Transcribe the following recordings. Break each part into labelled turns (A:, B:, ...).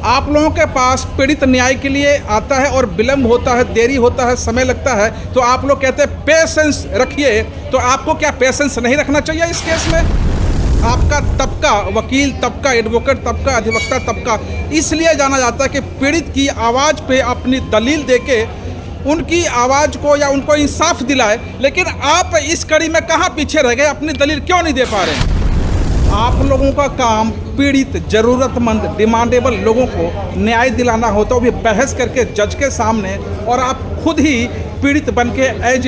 A: आप लोगों के पास पीड़ित न्याय के लिए आता है और विलम्ब होता है, देरी होता है, समय लगता है, तो आप लोग कहते हैं पेशेंस रखिए, तो आपको क्या पेशेंस नहीं रखना चाहिए इस केस में? आपका तबका, वकील तबका, एडवोकेट तबका, अधिवक्ता तबका इसलिए जाना जाता है कि पीड़ित की आवाज़ पे अपनी दलील देके उनकी आवाज़ को या उनको इंसाफ दिलाए, लेकिन आप इस कड़ी में कहाँ पीछे रह गए? अपनी दलील क्यों नहीं दे पा रहे हैं? आप लोगों का काम पीड़ित, ज़रूरतमंद, डिमांडेबल लोगों को न्याय दिलाना होता है, वो भी बहस करके जज के सामने, और आप खुद ही पीड़ित बन के एज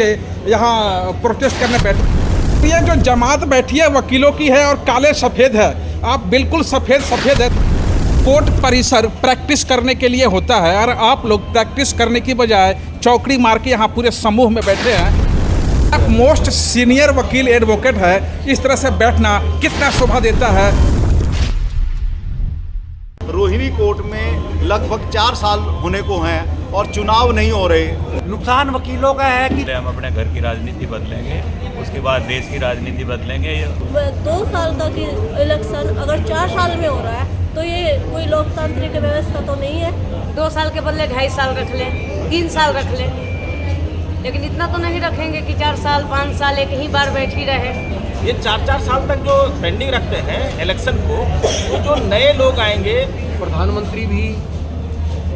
A: यहाँ प्रोटेस्ट करने बैठे। ये जो जमात बैठी है वकीलों की है और काले सफ़ेद है, आप बिल्कुल सफ़ेद है। कोर्ट परिसर प्रैक्टिस करने के लिए होता है और आप लोग प्रैक्टिस करने की बजाय चौकड़ी मार के यहाँ पूरे समूह में बैठे हैं। आप मोस्ट सीनियर वकील एडवोकेट है, इस तरह से बैठना कितना शोभा देता है।
B: रोहिणी कोर्ट में लगभग 4 साल होने को हैं और चुनाव नहीं हो रहे।
C: नुकसान वकीलों का है कि
D: हम अपने घर की राजनीति बदलेंगे, उसके बाद देश की राजनीति बदलेंगे।
E: 2 साल का की इलेक्शन अगर 4 साल में हो रहा है तो ये कोई लोकतांत्रिक व्यवस्था तो नहीं है।
F: 2 साल के बदले 2.5 साल रख लें, 3 साल रख लें, लेकिन इतना तो नहीं रखेंगे कि 4 साल 5 साल एक ही बार बैठी रहे।
C: ये 4 साल तक जो पेंडिंग रखते हैं इलेक्शन को, तो जो नए लोग आएंगे,
G: प्रधानमंत्री भी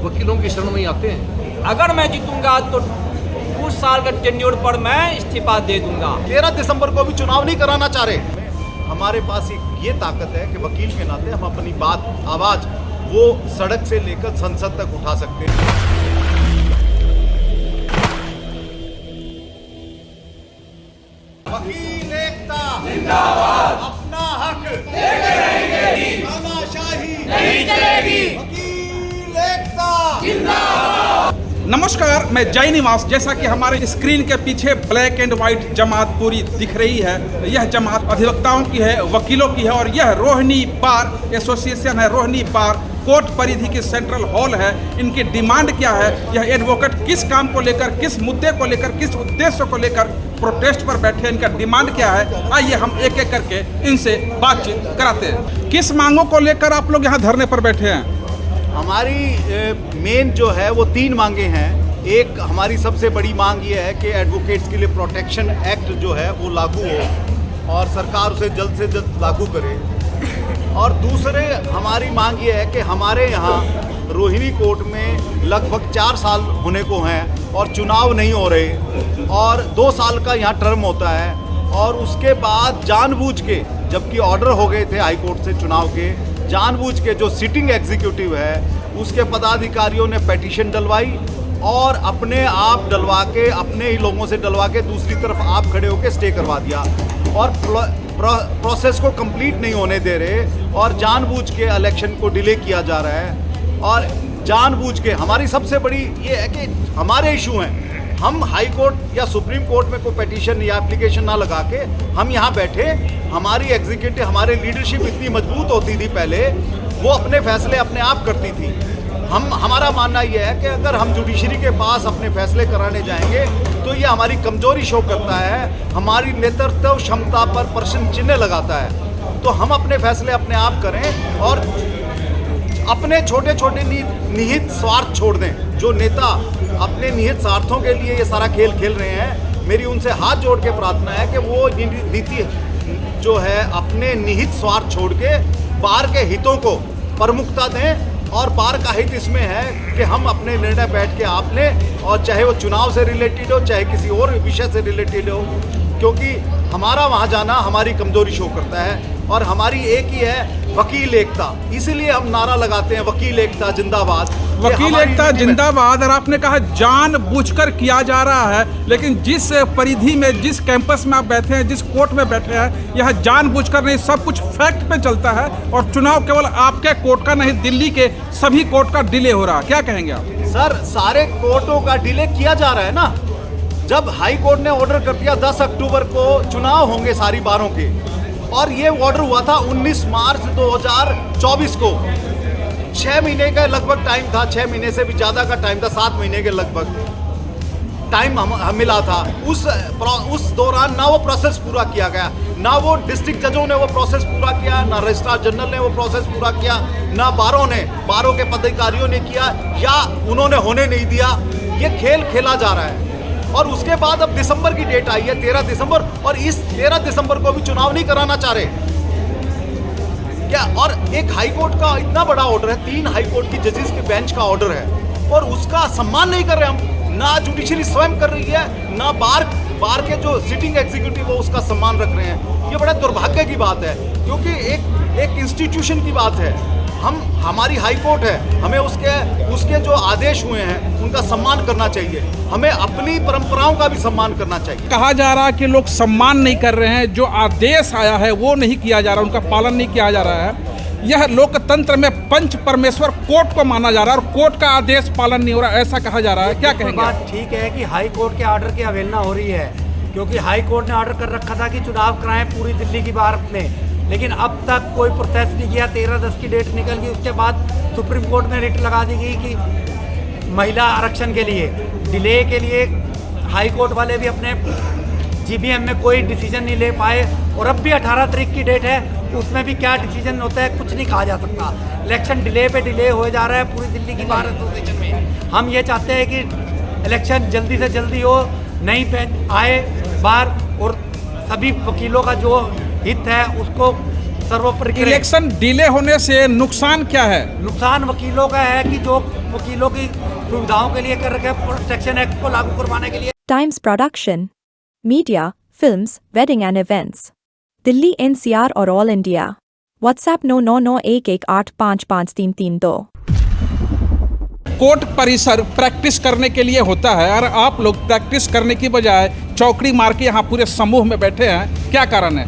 G: वकीलों की शरण में आते हैं।
C: अगर मैं जीतूंगा तो 2 साल का टेन्योर पर मैं इस्तीफा दे दूंगा।
B: 13 दिसंबर को भी चुनाव नहीं कराना चाह रहे। हमारे पास ये ताकत है कि वकील के नाते हम अपनी आवाज़ वो सड़क से लेकर संसद तक उठा सकते हैं। वकील एकता जिंदाबाद, अपना हक लेके रहेंगे, तानाशाही नहीं चलेगी, वकील एकता जिंदाबाद।
A: नमस्कार, मैं जय निवास। जैसा कि हमारे स्क्रीन के पीछे ब्लैक एंड व्हाइट जमात पूरी दिख रही है, यह जमात अधिवक्ताओं की है, वकीलों की है, और यह रोहिणी बार एसोसिएशन है। रोहिणी बार कोर्ट परिधि की सेंट्रल हॉल है। इनकी डिमांड क्या है? यह एडवोकेट किस काम को लेकर, किस मुद्दे को लेकर, किस उद्देश्य को लेकर प्रोटेस्ट पर बैठे, इनका डिमांड क्या है? आइए हम एक एक करके इनसे बातचीत कराते हैं। किस मांगों को लेकर आप लोग यहाँ धरने पर बैठे हैं?
B: हमारी मेन जो है वो 3 मांगे हैं। एक हमारी सबसे बड़ी मांग ये है कि एडवोकेट्स के लिए प्रोटेक्शन एक्ट जो है वो लागू हो और सरकार उसे जल्द से जल्द लागू करे। और दूसरे हमारी मांग ये है कि हमारे यहाँ रोहिणी कोर्ट में लगभग 4 साल होने को हैं और चुनाव नहीं हो रहे, और 2 साल का यहाँ टर्म होता है, और उसके बाद जानबूझ के, जबकि ऑर्डर हो गए थे हाई कोर्ट से चुनाव के, जानबूझ के जो सिटिंग एग्जीक्यूटिव है उसके पदाधिकारियों ने पिटीशन डलवाई और अपने आप डलवा के, अपने ही लोगों से डलवा के दूसरी तरफ आप खड़े होकर स्टे करवा दिया, और प्रोसेस को कंप्लीट नहीं होने दे रहे, और जानबूझ के इलेक्शन को डिले किया जा रहा है। और जानबूझ के हमारी सबसे बड़ी ये है कि हमारे इशू हैं, हम हाई कोर्ट या सुप्रीम कोर्ट में कोई पिटीशन या एप्लीकेशन ना लगा के हम यहाँ बैठे। हमारी एग्जीक्यूटिव, हमारी लीडरशिप इतनी मजबूत होती थी पहले, वो अपने फैसले अपने आप करती थी। हमारा मानना यह है कि अगर हम जुडिशरी के पास अपने फैसले कराने जाएंगे तो ये हमारी कमजोरी शो करता है, हमारी नेतृत्व क्षमता पर प्रश्न चिन्ह लगाता है। तो हम अपने फैसले अपने आप करें और अपने छोटे छोटे निहित स्वार्थ छोड़ दें। जो नेता अपने निहित स्वार्थों के लिए ये सारा खेल खेल रहे हैं, मेरी उनसे हाथ जोड़ के प्रार्थना है कि वो नीति जो है अपने निहित स्वार्थ छोड़ के बार के हितों को प्रमुखता दें। और बार का हित इसमें है कि हम अपने निर्णय बैठ के आप लें, और चाहे वो चुनाव से रिलेटेड हो, चाहे किसी और विषय से रिलेटेड हो, क्योंकि हमारा वहाँ जाना हमारी कमजोरी शो करता है। और हमारी एक ही है, वकील एकता। इसीलिए हम नारा लगाते हैं, वकील एकता जिंदाबाद,
A: वकील एकता जिंदाबाद। और आपने कहा जानबूझकर किया जा रहा है, लेकिन जिस परिधि में, जिस कैंपस में आप बैठे हैं, जिस कोर्ट में बैठे हैं, यह जानबूझकर नहीं, सब कुछ फैक्ट पे चलता है। और चुनाव केवल आपके कोर्ट का नहीं, दिल्ली के सभी कोर्ट का डिले हो रहा है। क्या कहेंगे आप?
B: सर, सारे कोर्टों का डिले किया जा रहा है ना। जब हाई कोर्ट ने ऑर्डर कर दिया 10 अक्टूबर को चुनाव होंगे सारी बारों के, और ये ऑर्डर हुआ था 19 मार्च 2024 को। 6 महीने का लगभग टाइम था, 6 महीने से भी ज़्यादा का टाइम था, 7 महीने के लगभग। टाइम हम मिला था, उस दौरान ना वो प्रोसेस पूरा किया गया, ना वो डिस्ट्रिक्ट जजों ने वो प्रोसेस पूरा किया, ना रजिस्ट्रार जनरल ने वो प्रोसेस पूरा किया, ना बारों के पदाधिकारियों ने किया, या उन्होंने होने नहीं दिया। ये खेल खेला जा रहा है। और उसके बाद अब दिसंबर की डेट आई है, 13 दिसंबर, और इस 13 दिसंबर को भी चुनाव नहीं कराना चाह रहे क्या? और एक हाई कोर्ट का इतना बड़ा ऑर्डर है, 3 हाई कोर्ट की जजेस के बेंच का ऑर्डर है, और उसका सम्मान नहीं कर रहे हम। ना जुडिशरी स्वयं कर रही है, ना बार के जो सिटिंग एग्जीक्यूटिव वो उसका सम्मान रख रहे हैं। ये बड़ा दुर्भाग्य की बात है, क्योंकि एक इंस्टीट्यूशन की बात है। हमारी हाई कोर्ट है, हमें उसके जो आदेश हुए हैं उनका सम्मान करना चाहिए, हमें अपनी परंपराओं का भी सम्मान करना चाहिए।
A: कहा जा रहा है कि लोग सम्मान नहीं कर रहे हैं, जो आदेश आया है वो नहीं किया जा रहा, उनका पालन नहीं किया जा रहा है। यह लोकतंत्र में पंच परमेश्वर कोर्ट को माना जा रहा है और कोर्ट का आदेश पालन नहीं हो रहा, ऐसा कहा जा रहा है। क्या कहेंगे?
H: बात ठीक है कि हाई कोर्ट के ऑर्डर की अवहेलना हो रही है, क्योंकि हाई कोर्ट ने ऑर्डर कर रखा था कि चुनाव कराएं पूरी दिल्ली की बार में, लेकिन अब तक कोई प्रोसेस नहीं किया। 13/10 की डेट निकल गई, उसके बाद सुप्रीम कोर्ट में रिट लगा दी गई कि महिला आरक्षण के लिए डिले के लिए हाई कोर्ट वाले भी अपने जीबीएम में कोई डिसीजन नहीं ले पाए, और अब भी 18 तारीख की डेट है, उसमें भी क्या डिसीजन होता है कुछ नहीं कहा जा सकता। इलेक्शन डिले पे डिले हो जा रहा है पूरी दिल्ली की बार एसोसिएशन में। हम ये चाहते हैं कि इलेक्शन जल्दी से जल्दी हो, नहीं पे आए बार, और सभी वकीलों का जो हित है उसको सर्वोपरि करें।
A: इलेक्शन डिले होने से नुकसान क्या है?
H: नुकसान वकीलों का है कि जो वकीलों की सुविधाओं के लिए कर रखे प्रोटेक्शन एक्ट को लागू करवाने के लिए।
I: Times production, media, films, wedding and events, Delhi NCR और ऑल इंडिया। व्हाट्सएप 9991185532।
A: कोर्ट परिसर प्रैक्टिस करने के लिए होता है, और आप लोग प्रैक्टिस करने की बजाय चौकड़ी मार के यहाँ पूरे समूह में बैठे हैं, क्या कारण है?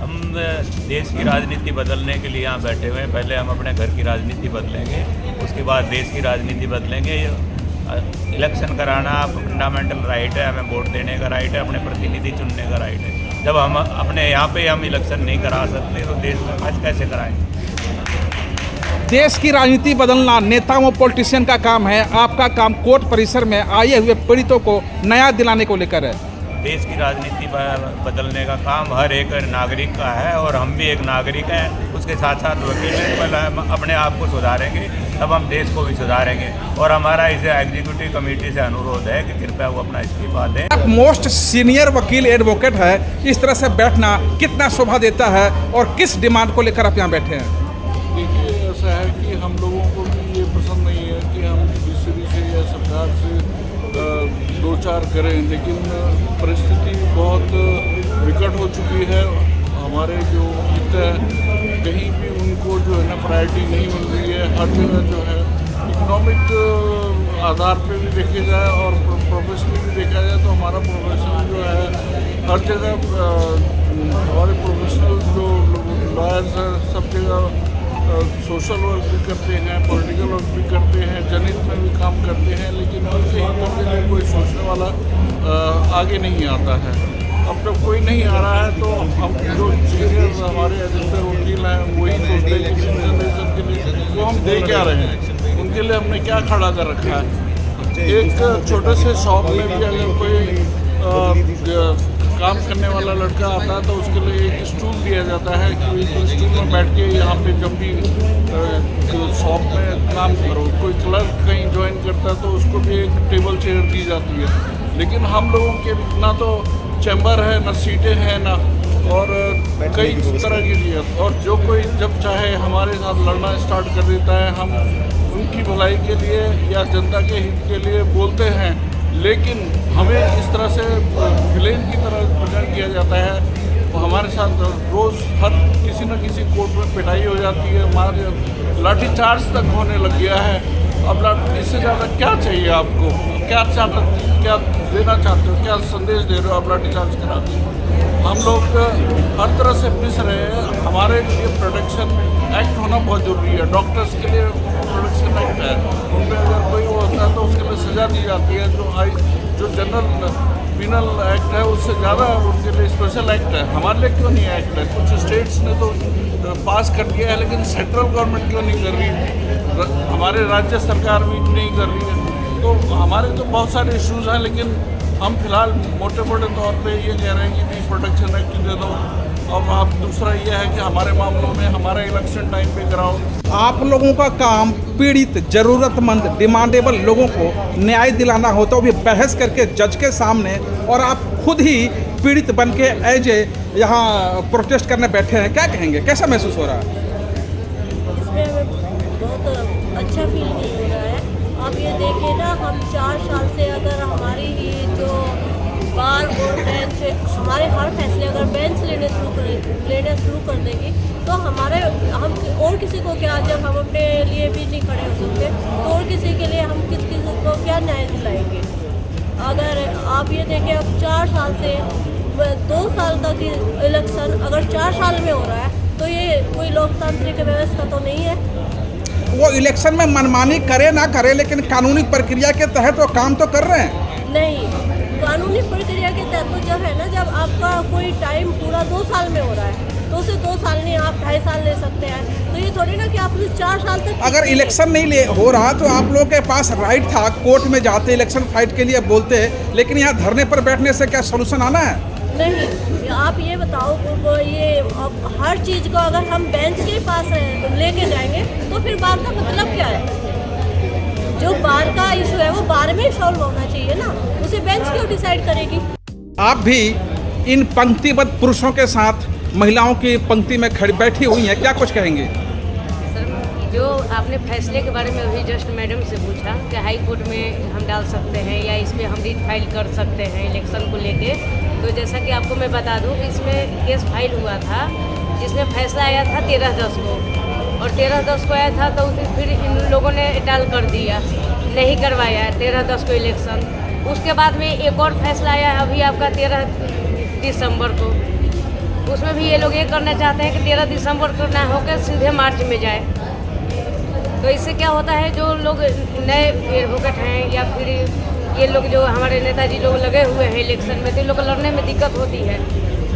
D: हम देश की राजनीति बदलने के लिए यहाँ बैठे हुए हैं। पहले हम अपने घर की राजनीति बदलेंगे, उसके बाद देश की राजनीति बदलेंगे। इलेक्शन कराना फंडामेंटल राइट है, हमें वोट देने का राइट है, अपने प्रतिनिधि चुनने का राइट है। जब हम अपने यहाँ पे हम इलेक्शन नहीं करा सकते तो देश में आज कैसे कराएंगे?
A: देश की राजनीति बदलना नेताओं पॉलिटिशियन का काम है, आपका काम कोर्ट परिसर में आए हुए पीड़ितों को न्याय दिलाने को लेकर है।
D: देश की राजनीति बदलने का काम हर एक नागरिक का है, और हम भी एक नागरिक हैं, उसके साथ साथ वकील हैं। पहले हम अपने आप को सुधारेंगे, तब हम देश को भी सुधारेंगे। और हमारा इसे एग्जीक्यूटिव कमेटी से अनुरोध है कि कृपया वो अपना इस्तीफा दें।
A: आप मोस्ट सीनियर वकील एडवोकेट है, इस तरह से बैठना कितना शोभा देता है, और किस डिमांड को लेकर आप यहाँ बैठे हैं?
J: देखिए, ऐसा है कि हम लोगों को भी ये पसंद नहीं है कि हम बीसीबी से या सरकार से दो चार करें, लेकिन परिस्थिति बहुत विकट हो चुकी है। हमारे जो हित है कहीं भी उनको जो है ना प्रायोरिटी नहीं मिल रही है। हर जगह जो है इकोनॉमिक आधार पे भी देखे जाए और प्रोफेशनल भी देखा जाए तो हमारा प्रोफेशन जो है हर जगह हमारे प्रोफेशनल जो लॉयर्स हैं सब जगह सोशल वर्क भी करते हैं, पॉलिटिकल वर्क भी करते हैं, जनहित में भी काम करते हैं, लेकिन उनके हितों के लिए कोई सोचने वाला आगे नहीं आता है। अब जब कोई नहीं आ रहा है तो हम जो सीनियर हमारे अधिकतर वकील हैं वही सोचते हैं कि जनरेशन के लिए वो हम दे क्या रहे हैं, उनके लिए हमने क्या खड़ा कर रखा है। एक छोटे से शॉप में भी अगर कोई काम करने वाला लड़का आता है तो उसके लिए एक स्टूल दिया जाता है कि इस स्टूल में बैठ के यहाँ पे जब भी शॉप में काम करो। कोई क्लर्क कहीं ज्वाइन करता है तो उसको भी एक टेबल चेयर दी जाती है, लेकिन हम लोगों के ना तो चैम्बर है, ना सीटें हैं, ना और कई तरह की चीज़। और जो कोई जब चाहे हमारे साथ लड़ना स्टार्ट कर देता है, हम उनकी भलाई के लिए या जनता के हित के लिए बोलते हैं, लेकिन हमें इस तरह से विलेन की तरह प्रेजेंट किया जाता है। हमारे साथ रोज़ हर किसी न किसी कोर्ट में पिटाई हो जाती है, हमारे लाठीचार्ज तक होने लग गया है। अब इससे ज़्यादा क्या चाहिए आपको? क्या देना चाहते हो, क्या संदेश दे रहे हो आप लाठीचार्ज करा के? हम लोग हर तरह से पिस रहे हैं। हमारे लिए प्रोटेक्शन एक्ट होना बहुत ज़रूरी है। डॉक्टर्स के लिए प्रोटेक्शन एक्ट है, उन पर अगर कोई वो होता है तो उसके लिए सज़ा दी जाती है। जो जनरल पिनल एक्ट है उससे ज़्यादा उनके लिए स्पेशल एक्ट है। हमारे लिए क्यों नहीं एक्ट है? कुछ स्टेट्स ने तो पास कर दिया है, लेकिन सेंट्रल गवर्नमेंट क्यों नहीं कर रही? हमारे राज्य सरकार भी नहीं कर रही है। तो हमारे तो बहुत सारे इश्यूज हैं, लेकिन हम फिलहाल मोटे तौर पे ये कह रहे हैं कि भी प्रोटेक्शन एक्ट दे दो। और आप दूसरा ये है कि हमारे मामलों में हमारा इलेक्शन टाइम पे कराओ।
A: आप लोगों का काम पीड़ित, जरूरतमंद, डिमांडेबल लोगों को न्याय दिलाना होता है, वो भी बहस करके जज के सामने, और आप खुद ही पीड़ित बन के एज ए यहाँ प्रोटेस्ट करने बैठे हैं। क्या कहेंगे, कैसा महसूस हो रहा है?
E: इसमें हमें बहुत अच्छा फील नहीं हो रहा है। आप ये देखिए ना, हम 4 साल से अगर हमारी ये जो बार और बेंच हमारे हर फैसले अगर बेंच लेने शुरू कर देगी तो हमारे हम और किसी को क्या, जब हम अपने लिए भी नहीं खड़े हो सकते तो और किसी के लिए हम किसी को क्या न्याय दिलाएंगे। अगर आप ये देखें, अब 4 साल से 2 साल तक इलेक्शन अगर 4 साल में हो रहा है तो ये कोई लोकतांत्रिक व्यवस्था तो नहीं है।
A: वो इलेक्शन में मनमानी करे ना करे, लेकिन कानूनी प्रक्रिया के तहत वो काम तो कर रहे हैं।
E: नहीं, कानूनी प्रक्रिया के तहत तो जब है ना, जब आपका कोई टाइम पूरा 2 साल में हो रहा है तो उसे 2 साल नहीं, आप 2.5 साल ले सकते हैं। तो ये थोड़ी ना कि आप उसे 4 साल तक। अगर
A: इलेक्शन नहीं हो रहा तो आप लोगों के पास राइट था, कोर्ट में जाते, इलेक्शन फाइट के लिए बोलते, लेकिन यहाँ धरने पर बैठने से क्या सोल्यूशन आना है?
E: नहीं, आप ये बताओ, ये हर चीज़ को अगर हम बेंच के पास लेके जाएंगे तो फिर बार का मतलब क्या है? जो बार का इशू है वो बार में सॉल्व होना चाहिए ना, उसे बेंच क्यों डिसाइड करेगी?
A: आप भी इन पंक्तिबद्ध पुरुषों के साथ महिलाओं की पंक्ति में खड़ी बैठी हुई हैं, क्या कुछ कहेंगे?
F: सर, जो आपने फैसले के बारे में अभी जस्ट मैडम से पूछा कि हाई कोर्ट में हम डाल सकते हैं या इसमें हम रीट फाइल कर सकते हैं इलेक्शन को लेके, तो जैसा कि आपको मैं बता दूं कि इसमें केस फाइल हुआ था जिसमें फैसला आया था 13/10 को, और 13/10 को आया था तो फिर इन लोगों ने टाल कर दिया, नहीं करवाया 13/10 को इलेक्शन। उसके बाद में एक और फैसला आया अभी आपका 13 दिसंबर को, उसमें भी ये लोग ये करना चाहते हैं कि 13 दिसंबर को ना होकर सीधे मार्च में जाए। तो इससे क्या होता है, जो लोग नए एडवोकेट हैं या फिर ये लोग जो हमारे नेताजी लोग लगे हुए हैं इलेक्शन में, तो इन लोग को लड़ने में दिक्कत होती है।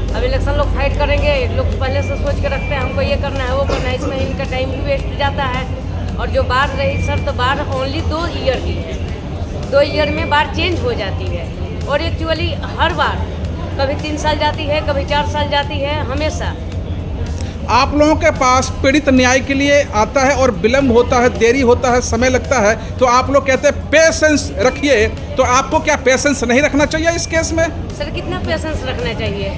F: अब इलेक्शन लोग फाइट करेंगे, लोग पहले से सोच के रखते हैं हमको ये करना है वो करना है, इसमें इनका टाइम भी वेस्ट जाता है। और जो बार रही सर, तो बार ओनली 2 ईयर की है, 2 ईयर में बार चेंज हो जाती है, और एक्चुअली हर बार कभी 3 साल जाती है, कभी 4 साल जाती है, हमेशा।
A: आप लोगों के पास पीड़ित न्याय के लिए आता है और विलम्ब होता है, देरी होता है, समय लगता है, तो आप लोग कहते हैं पेशेंस रखिए, तो आपको क्या पेशेंस नहीं रखना चाहिए इस केस में?
F: सर, कितना पेशेंस रखना चाहिए?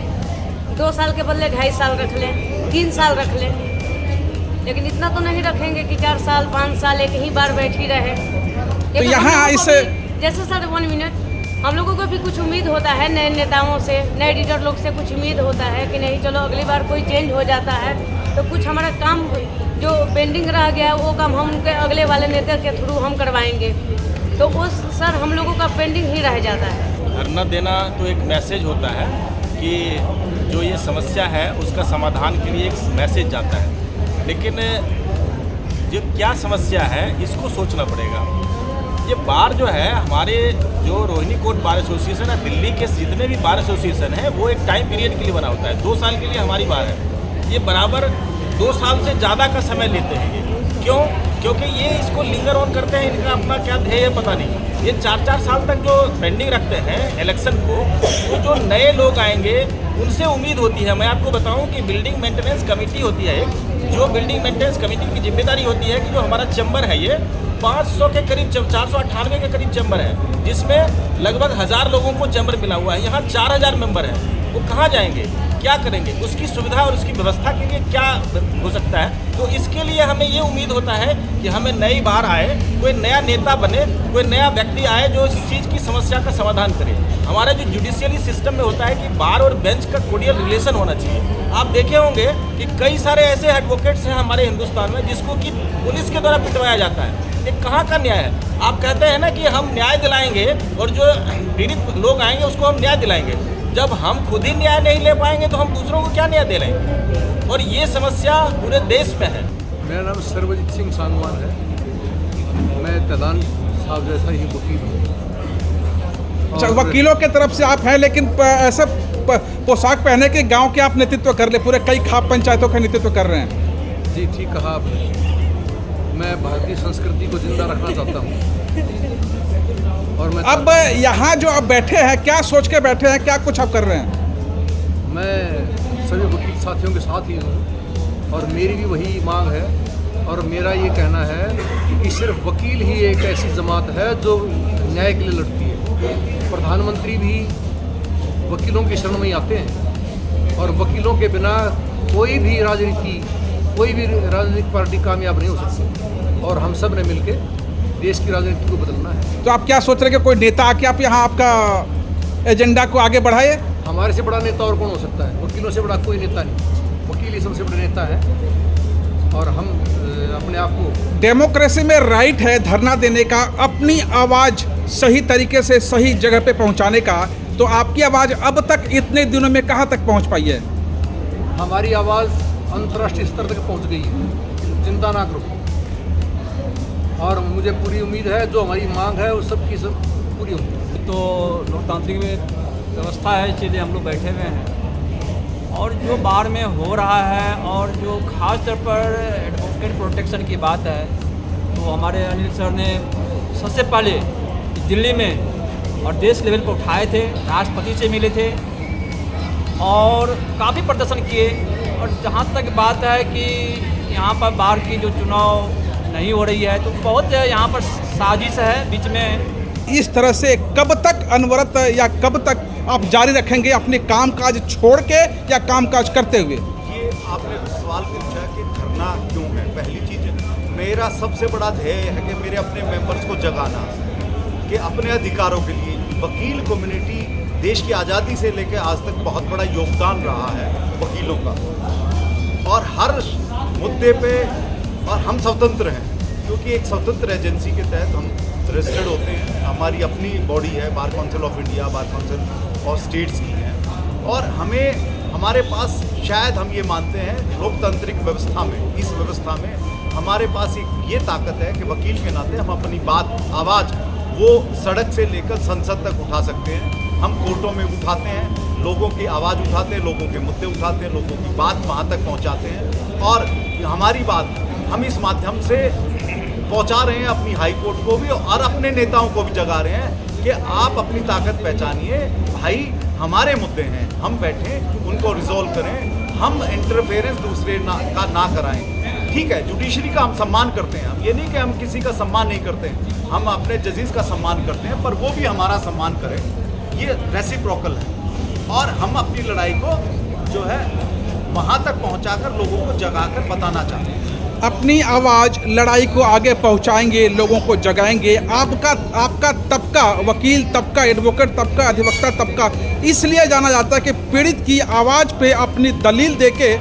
F: 2 साल के बदले 2.5 साल रख लें, 3 साल रख लें, लेकिन इतना तो नहीं रखेंगे कि 4 साल 5 साल एक ही बार बैठी रहे।
A: तो यहाँ इसे
F: जैसे सर 1 मिनट, हम लोगों को भी कुछ उम्मीद होता है नए नेताओं से, नए लीडर लोग से कुछ उम्मीद होता है कि नहीं चलो अगली बार कोई चेंज हो जाता है तो कुछ हमारा काम जो पेंडिंग रह गया वो काम हम उनके अगले वाले नेता के थ्रू हम करवाएंगे, तो उस सर हम लोगों का पेंडिंग ही रह जाता है।
C: धरना देना तो एक मैसेज होता है कि जो ये समस्या है उसका समाधान के लिए एक मैसेज जाता है, लेकिन जो क्या समस्या है इसको सोचना पड़ेगा। ये बार जो है, हमारे जो रोहिणी कोर्ट बार एसोसिएशन है, दिल्ली के जितने भी बार एसोसिएशन है, वो एक टाइम पीरियड के लिए बना होता है, 2 साल के लिए हमारी बार है। ये बराबर 2 साल से ज़्यादा का समय लेते हैं ये। क्यों? क्योंकि ये इसको लिंगर ऑन करते हैं, इनका अपना क्या ध्येय है पता नहीं। ये 4-4 साल तक जो पेंडिंग रखते हैं इलेक्शन को, तो जो नए लोग आएंगे उनसे उम्मीद होती है। मैं आपको बताऊं कि बिल्डिंग मेंटेनेंस कमेटी होती है एक, जो बिल्डिंग मेंटेनेंस कमेटी की जिम्मेदारी होती है कि जो हमारा चैम्बर है ये 500 के करीब 498 के करीब चैम्बर है, जिसमें लगभग 1000 लोगों को चैम्बर मिला हुआ है। यहाँ 4000 मेंबर हैं, वो कहाँ जाएंगे, क्या करेंगे? उसकी सुविधा और उसकी व्यवस्था के लिए क्या हो सकता है? तो इसके लिए हमें ये उम्मीद होता है कि हमें नई बार आए, कोई नया नेता बने, कोई नया व्यक्ति आए जो इस चीज़ की समस्या का समाधान करे। हमारा जो जुडिशियरी सिस्टम में होता है कि बार और बेंच का कोडियल रिलेशन होना चाहिए। आप देखे होंगे कि कई सारे ऐसे एडवोकेट्स हैं हमारे हिंदुस्तान में जिसको कि पुलिस के द्वारा पिटवाया जाता है। ये कहाँ का न्याय है? आप कहते हैं ना कि हम न्याय दिलाएंगे और जो पीड़ित लोग आएंगे उसको हम न्याय दिलाएंगे। जब हम खुद ही न्याय नहीं ले पाएंगे तो हम दूसरों को क्या न्याय दे लेंगे? और ये समस्या पूरे देश में है।
G: मेरा नाम सर्वजीत सिंह सांगवान है, मैं दलान साहब जैसा ही वकील हूँ।
A: अच्छा, वकीलों के तरफ से आप हैं, लेकिन ऐसे पोशाक पहने के गांव के आप नेतृत्व कर ले, पूरे कई खाप पंचायतों का नेतृत्व कर रहे हैं।
G: जी ठीक कहा आपने, मैं भारतीय संस्कृति को जिंदा रखना चाहता हूँ। और मैं
A: अब यहाँ जो आप बैठे हैं, क्या सोच के बैठे हैं, क्या कुछ आप कर रहे हैं?
G: मैं सभी वकील साथियों के साथ ही हूँ और मेरी भी वही मांग है और मेरा ये कहना है कि सिर्फ वकील ही एक ऐसी जमात है जो न्याय के लिए लड़ती है। प्रधानमंत्री भी वकीलों की शरण में आते हैं और वकीलों के बिना कोई भी राजनीतिक पार्टी कामयाब नहीं हो सकती और हम सब ने मिलकर देश की राजनीति को बदलना है।
A: तो आप क्या सोच रहे हैं कि कोई नेता आके आप यहाँ आपका एजेंडा को आगे बढ़ाए?
G: हमारे से बड़ा नेता और कौन हो सकता है? वकीलों से बड़ा कोई नेता नहीं, वकील ही सबसे बड़े नेता है और हम अपने आप को।
A: डेमोक्रेसी में राइट है धरना देने का, अपनी आवाज़ सही तरीके से सही जगह पे पहुंचाने का। तो आपकी आवाज़ अब तक इतने दिनों में कहाँ तक पहुंच पाई है?
G: हमारी आवाज़ अंतर्राष्ट्रीय स्तर तक पहुंच गई है, चिंता ना करो। और मुझे पूरी उम्मीद है जो हमारी मांग है वो सब की सब पूरी होगी।
K: तो लोकतांत्रिक व्यवस्था है, इसलिए हम लोग बैठे हुए हैं और जो बार में हो रहा है और जो खास तौर पर एडवोकेट प्रोटेक्शन की बात है तो हमारे अनिल सर ने सबसे पहले दिल्ली में और देश लेवल पर उठाए थे, राष्ट्रपति से मिले थे और काफ़ी प्रदर्शन किए। और जहाँ तक बात है कि यहाँ पर बार की जो चुनाव नहीं हो रही है तो बहुत यहाँ पर साजिश है बीच में।
A: इस तरह से कब तक अनवरत या कब तक आप जारी रखेंगे अपने कामकाज छोड़ के या कामकाज करते हुए?
B: ये आपने सवाल पूछा कि धरना क्यों है। पहली चीज़ मेरा सबसे बड़ा ध्येय है कि मेरे अपने मेंबर्स को जगाना कि अपने अधिकारों के लिए। वकील कम्युनिटी देश की आज़ादी से लेकर आज तक बहुत बड़ा योगदान रहा है वकीलों का और हर मुद्दे पे, और हम स्वतंत्र हैं क्योंकि एक स्वतंत्र एजेंसी के तहत हम रजिस्टर्ड होते हैं। हमारी अपनी बॉडी है, bar council of India, bar council of states की है और हमारे पास शायद हम ये मानते हैं लोकतांत्रिक व्यवस्था में, इस व्यवस्था में हमारे पास एक ये ताकत है कि वकील के नाते हम अपनी आवाज़ वो सड़क से लेकर संसद तक उठा सकते हैं। हम कोर्टों में उठाते हैं, लोगों की आवाज़ उठाते हैं, लोगों के मुद्दे उठाते हैं, लोगों की बात वहाँ तक पहुँचाते हैं और हमारी बात हम इस माध्यम से पहुंचा रहे हैं अपनी हाई कोर्ट को भी और अपने नेताओं को भी जगा रहे हैं कि आप अपनी ताकत पहचानिए। भाई हमारे मुद्दे हैं, हम बैठें उनको रिजॉल्व करें, हम इंटरफेरेंस दूसरे का ना कराएं। ठीक है, जुडिशरी का हम सम्मान करते हैं, हम ये नहीं कि हम किसी का सम्मान नहीं करते हैं, हम अपने जजेस का सम्मान करते हैं पर वो भी हमारा सम्मान करें, ये रेसिप्रोकल है। और हम अपनी लड़ाई को जो है वहाँ तक पहुँचाकर लोगों को जगाकर बताना चाहते हैं।
A: अपनी आवाज़ लड़ाई को आगे पहुंचाएंगे, लोगों को जगाएंगे। आपका तबका, वकील तबका, एडवोकेट तबका, अधिवक्ता तबका इसलिए जाना जाता है कि पीड़ित की आवाज़ पे अपनी दलील देके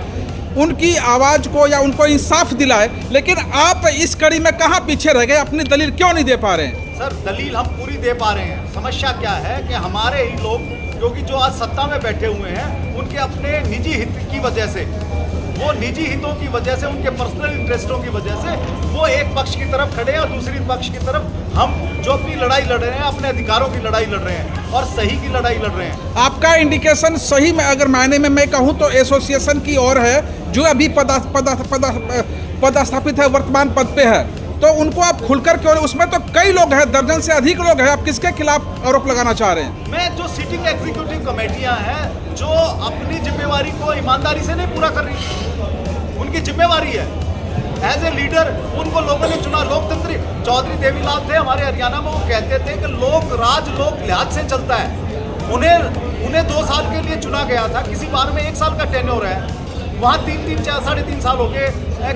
A: उनकी आवाज़ को या उनको इंसाफ दिलाए। लेकिन आप इस कड़ी में कहाँ पीछे रह गए? अपनी दलील क्यों नहीं दे पा रहे हैं?
B: सर दलील हम पूरी दे पा रहे हैं। समस्या क्या है कि हमारे ही लोग क्योंकि जो आज सत्ता में बैठे हुए हैं उनके अपने निजी हित की वजह से, वो निजी हितों की वजह से, उनके पर्सनल इंटरेस्टों की वजह से वो एक पक्ष की तरफ खड़े हैं और दूसरी पक्ष की तरफ हम जो अपनी लड़ाई लड़ रहे हैं, अपने अधिकारों की लड़ाई लड़ रहे हैं और सही की लड़ाई लड़ रहे हैं।
A: आपका इंडिकेशन सही में अगर मायने में मैं कहूँ तो एसोसिएशन की ओर है, जो अभी पदस्थापित है, वर्तमान पद पे है, तो उनको आप खुलकर क्यों? उसमें तो कई लोग हैं, दर्जन से अधिक लोग हैं। आप किसके खिलाफ आरोप लगाना चाह रहे हैं?
B: मैं जो सिटिंग एग्जीक्यूटिव कमेटियां हैं जो अपनी जिम्मेवारी को ईमानदारी से नहीं पूरा कर रही, उनकी जिम्मेवारी है एज ए लीडर। उनको लोगों ने चुना, लोकतंत्र। चौधरी देवीलाल थे हमारे हरियाणा में, वो कहते थे कि लोक राज लोक लिहाज से चलता है। उन्हें 2 साल के लिए चुना गया था, किसी बार में 1 साल का टेन्योर है, वहाँ 3-3, 4, 3.5 साल हो गए,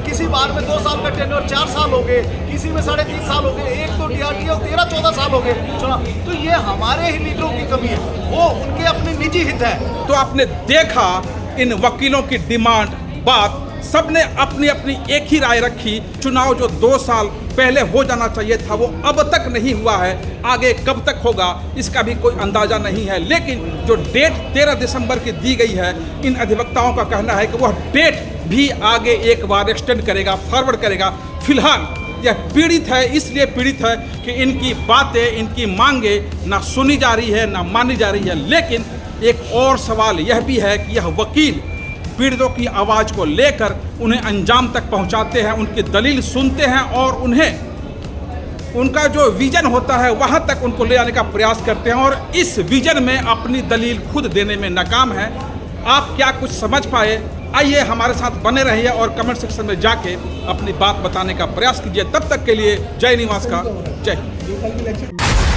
B: किसी बार में 2 साल का टेन्योर 4 साल हो गए, किसी में 3.5 साल हो गए, एक तो DRT और 13-14 साल हो गए चुना। तो ये हमारे ही लीडरों की कमी है, वो उनके अपने निजी हित है।
A: तो आपने देखा इन वकीलों की डिमांड, बात सबने अपनी अपनी एक ही राय रखी। चुनाव जो 2 साल पहले हो जाना चाहिए था वो अब तक नहीं हुआ है, आगे कब तक होगा इसका भी कोई अंदाज़ा नहीं है। लेकिन जो डेट 13 दिसंबर की दी गई है, इन अधिवक्ताओं का कहना है कि वह डेट भी आगे एक बार एक्सटेंड करेगा, फॉरवर्ड करेगा। फिलहाल यह पीड़ित है, इसलिए पीड़ित है कि इनकी बातें, इनकी मांगे ना सुनी जा रही है, ना मानी जा रही है। लेकिन एक और सवाल यह भी है कि यह वकील पीड़ितों की आवाज़ को लेकर उन्हें अंजाम तक पहुंचाते हैं, उनकी दलील सुनते हैं और उन्हें उनका जो विजन होता है वहाँ तक उनको ले आने का प्रयास करते हैं और इस विजन में अपनी दलील खुद देने में नाकाम है। आप क्या कुछ समझ पाए? आइए हमारे साथ बने रहिए और कमेंट सेक्शन में जाके अपनी बात बताने का प्रयास कीजिए। तब तक के लिए जय निवास का जय हिंद।